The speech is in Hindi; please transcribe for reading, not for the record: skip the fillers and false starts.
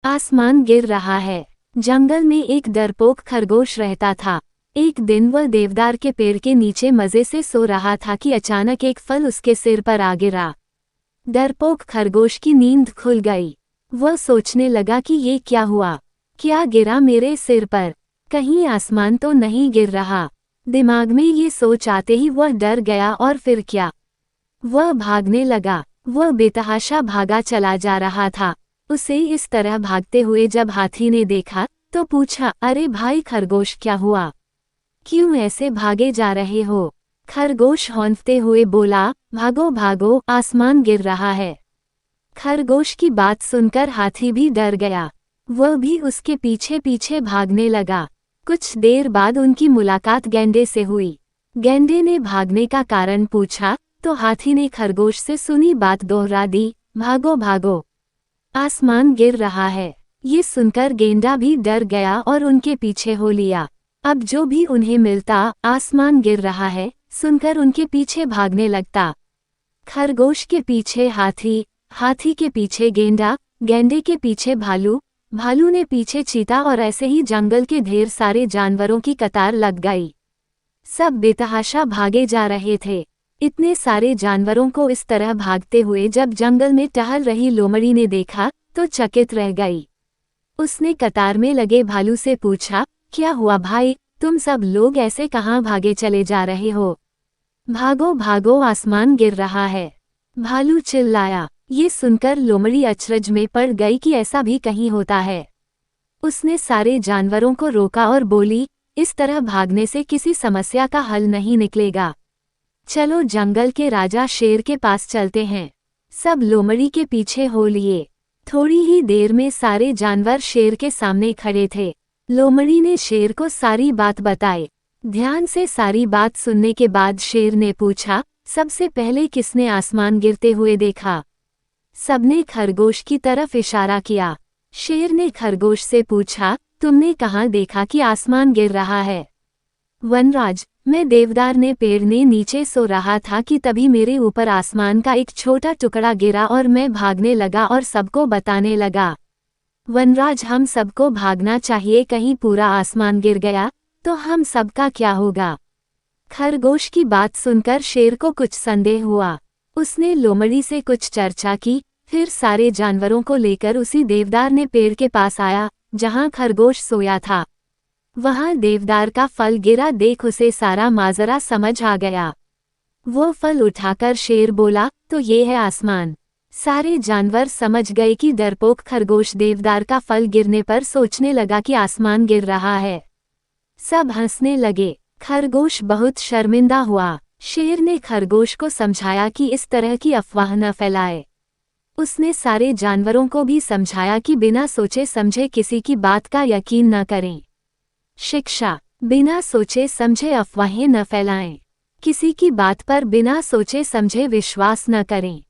आसमान गिर रहा है। जंगल में एक डरपोक खरगोश रहता था। एक दिन वह देवदार के पेड़ के नीचे मजे से सो रहा था कि अचानक एक फल उसके सिर पर आ गिरा। डरपोक खरगोश की नींद खुल गई। वह सोचने लगा कि ये क्या हुआ, क्या गिरा मेरे सिर पर, कहीं आसमान तो नहीं गिर रहा। दिमाग में ये सोच आते ही वह डर गया और फिर क्या, वह भागने लगा। वह बेतहाशा भागा चला जा रहा था। उसे इस तरह भागते हुए जब हाथी ने देखा तो पूछा, अरे भाई खरगोश क्या हुआ, क्यों ऐसे भागे जा रहे हो? खरगोश हौंफते हुए बोला, भागो भागो आसमान गिर रहा है। खरगोश की बात सुनकर हाथी भी डर गया। वह भी उसके पीछे पीछे भागने लगा। कुछ देर बाद उनकी मुलाकात गैंडे से हुई। गैंडे ने भागने का कारण पूछा तो हाथी ने खरगोश से सुनी बात दोहरा दी, भागो भागो आसमान गिर रहा है। ये सुनकर गेंडा भी डर गया और उनके पीछे हो लिया। अब जो भी उन्हें मिलता आसमान गिर रहा है सुनकर उनके पीछे भागने लगता। खरगोश के पीछे हाथी, हाथी के पीछे गेंडा, गेंडे के पीछे भालू, भालू ने पीछे चीता और ऐसे ही जंगल के ढेर सारे जानवरों की कतार लग गई। सब बेतहाशा भागे जा रहे थे। इतने सारे जानवरों को इस तरह भागते हुए जब जंगल में टहल रही लोमड़ी ने देखा तो चकित रह गई। उसने कतार में लगे भालू से पूछा, क्या हुआ भाई, तुम सब लोग ऐसे कहाँ भागे चले जा रहे हो? भागो भागो आसमान गिर रहा है, भालू चिल्लाया। ये सुनकर लोमड़ी अचरज में पड़ गई कि ऐसा भी कहीं होता है। उसने सारे जानवरों को रोका और बोली, इस तरह भागने से किसी समस्या का हल नहीं निकलेगा। चलो जंगल के राजा शेर के पास चलते हैं। सब लोमड़ी के पीछे हो लिए। थोड़ी ही देर में सारे जानवर शेर के सामने खड़े थे। लोमड़ी ने शेर को सारी बात बताई। ध्यान से सारी बात सुनने के बाद शेर ने पूछा, सबसे पहले किसने आसमान गिरते हुए देखा? सबने खरगोश की तरफ इशारा किया। शेर ने खरगोश से पूछा, तुमने कहाँ देखा कि आसमान गिर रहा है? वनराज, मैं देवदार ने पेड़ ने नीचे सो रहा था कि तभी मेरे ऊपर आसमान का एक छोटा टुकड़ा गिरा और मैं भागने लगा और सबको बताने लगा। वनराज, हम सबको भागना चाहिए, कहीं पूरा आसमान गिर गया तो हम सबका क्या होगा? खरगोश की बात सुनकर शेर को कुछ संदेह हुआ। उसने लोमड़ी से कुछ चर्चा की, फिर सारे जानवरों को लेकर उसी देवदार ने पेड़ के पास आया जहां खरगोश सोया था। वहां देवदार का फल गिरा देख उसे सारा माजरा समझ आ गया। वो फल उठाकर शेर बोला, तो ये है आसमान। सारे जानवर समझ गए कि डरपोक खरगोश देवदार का फल गिरने पर सोचने लगा कि आसमान गिर रहा है। सब हंसने लगे। खरगोश बहुत शर्मिंदा हुआ। शेर ने खरगोश को समझाया कि इस तरह की अफवाह न फैलाए। उसने सारे जानवरों को भी समझाया कि बिना सोचे समझे किसी की बात का यकीन न करें। शिक्षा, बिना सोचे समझे अफवाहें न फैलाएं। किसी की बात पर बिना सोचे समझे विश्वास न करें।